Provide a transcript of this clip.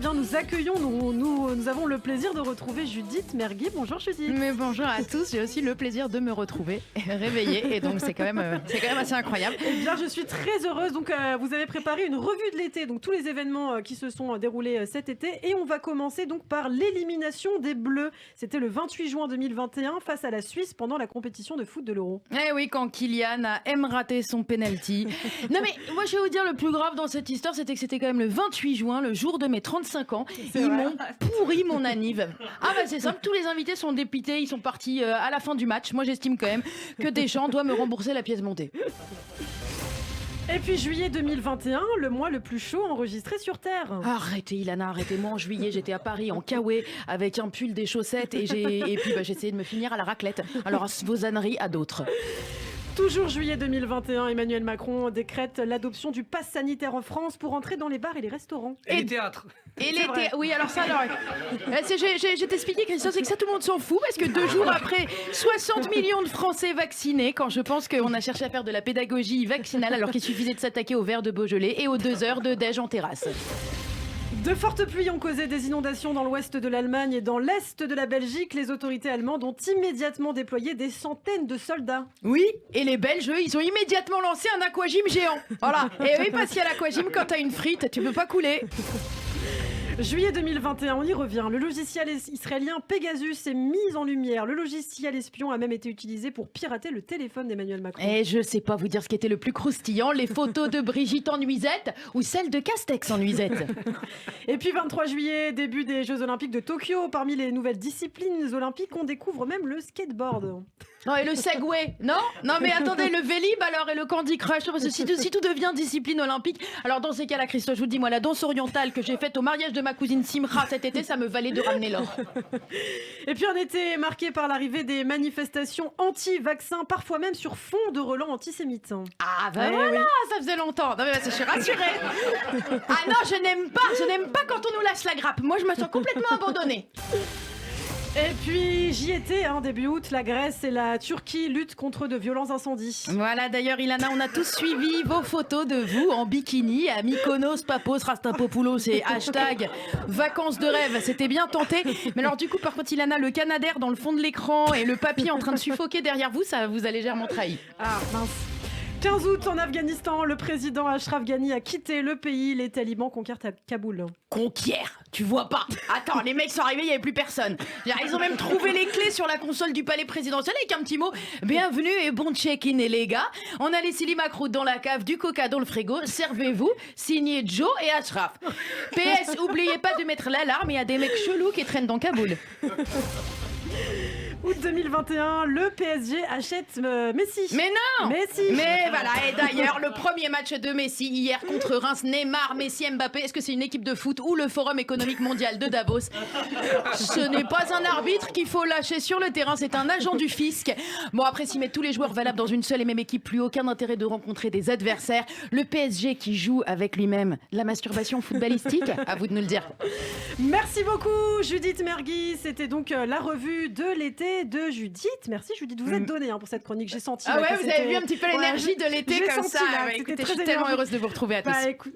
bien, nous accueillons, nous avons le plaisir de retrouver Judith Mergui. Bonjour Judith. Mais bonjour à tous, j'ai aussi le plaisir de me retrouver réveillée et donc c'est quand même assez incroyable. Eh bien, je suis très heureuse. Donc, vous avez préparé une revue de l'été, donc tous les événements qui se sont déroulés cet été. Et on va commencer donc par l'élimination des Bleus. C'était le 28 juin 2021 face à la Suisse pendant la compétition de foot de l'Euro. Eh oui, quand Kylian aime rater son penalty. Non mais moi je vais vous dire, le plus grave dans cette histoire, c'était que c'était quand même le 28 juin, le jour de mes 35 ans. Ils m'ont pourri mon anniv. Ah bah c'est simple, tous les invités sont dépités, ils sont partis à la fin du match. Moi j'estime quand même que Deschamps doit me rembourser la pièce montée. Et puis juillet 2021, le mois le plus chaud enregistré sur Terre. Arrêtez Ilana, arrêtez-moi. En juillet, j'étais à Paris en kawaii avec un pull, des chaussettes et puis j'essayais de me finir à la raclette. Alors vos âneries à d'autres. Toujours juillet 2021, Emmanuel Macron décrète l'adoption du pass sanitaire en France pour entrer dans les bars et les restaurants. Et les théâtres. Et les oui, alors ça, je t'expliquais, Christophe, c'est que ça, tout le monde s'en fout, parce que 2 jours après 60 millions de Français vaccinés, quand je pense qu'on a cherché à faire de la pédagogie vaccinale alors qu'il suffisait de s'attaquer au verre de Beaujolais et aux 2 heures de déj en terrasse. De fortes pluies ont causé des inondations dans l'ouest de l'Allemagne et dans l'est de la Belgique. Les autorités allemandes ont immédiatement déployé des centaines de soldats. Oui, et les Belges, eux, ils ont immédiatement lancé un aquagym géant. Voilà, et oui, parce qu'à l'aquagym, quand t'as une frite, tu peux pas couler. Juillet 2021, on y revient. Le logiciel israélien Pegasus est mis en lumière. Le logiciel espion a même été utilisé pour pirater le téléphone d'Emmanuel Macron. Et je sais pas vous dire ce qui était le plus croustillant, les photos de Brigitte en nuisette ou celles de Castex en nuisette. Et puis 23 juillet, début des Jeux Olympiques de Tokyo. Parmi les nouvelles disciplines olympiques, on découvre même le skateboard. Non, et le Segway, non? Non, mais attendez, le Vélib alors et le Candy Crush, parce que si tout devient discipline olympique, alors dans ces cas-là, Christophe, je vous dis, moi, la danse orientale que j'ai faite au mariage de ma cousine Simra cet été, ça me valait de ramener l'or. Et puis un été marqué par l'arrivée des manifestations anti-vaccins, parfois même sur fond de relents antisémites. Ah bah voilà, oui. Ça faisait longtemps. Non mais je suis rassurée. Ah non, je n'aime pas quand on nous lâche la grappe. Moi, je me sens complètement abandonnée. Et puis j'y étais, début août, la Grèce et la Turquie luttent contre de violents incendies. Voilà, d'ailleurs Ilana, on a tous suivi vos photos de vous en bikini à Mykonos, Papos, Rastapopoulos et hashtag vacances de rêve, c'était bien tenté. Mais alors du coup, par contre Ilana, le Canadair dans le fond de l'écran et le papy en train de suffoquer derrière vous, ça vous a légèrement trahi. Ah mince. 15 août en Afghanistan, le président Ashraf Ghani a quitté le pays. Les talibans conquièrent Kaboul. Conquiert, tu vois pas. Attends, les mecs sont arrivés, il n'y avait plus personne. Ils ont même trouvé les clés sur la console du palais présidentiel avec un petit mot. Bienvenue et bon check-in les gars. On a laissé les macroutes dans la cave, du coca dans le frigo. Servez-vous, signé Joe et Ashraf. PS, oubliez pas de mettre l'alarme, il y a des mecs chelous qui traînent dans Kaboul. Août 2021, le PSG achète Messi. Mais non. Messi. Mais voilà, et d'ailleurs, le premier match de Messi hier contre Reims, Neymar, Messi, Mbappé, est-ce que c'est une équipe de foot ou le Forum économique mondial de Davos? Ce n'est pas un arbitre qu'il faut lâcher sur le terrain, c'est un agent du fisc. Bon, après, s'ils mettent tous les joueurs valables dans une seule et même équipe, plus aucun intérêt de rencontrer des adversaires. Le PSG qui joue avec lui-même la masturbation footballistique, à vous de nous le dire. Merci beaucoup Judith Mergui, c'était donc la revue de l'été de Judith. Merci Judith, vous êtes donnée pour cette chronique, j'ai senti. Ah ouais, vous avez vu un petit peu l'énergie de l'été comme senti, ça. là, Ouais, écoutez, je suis très tellement énergique. heureuse de vous retrouver à tous. Bah, écoute,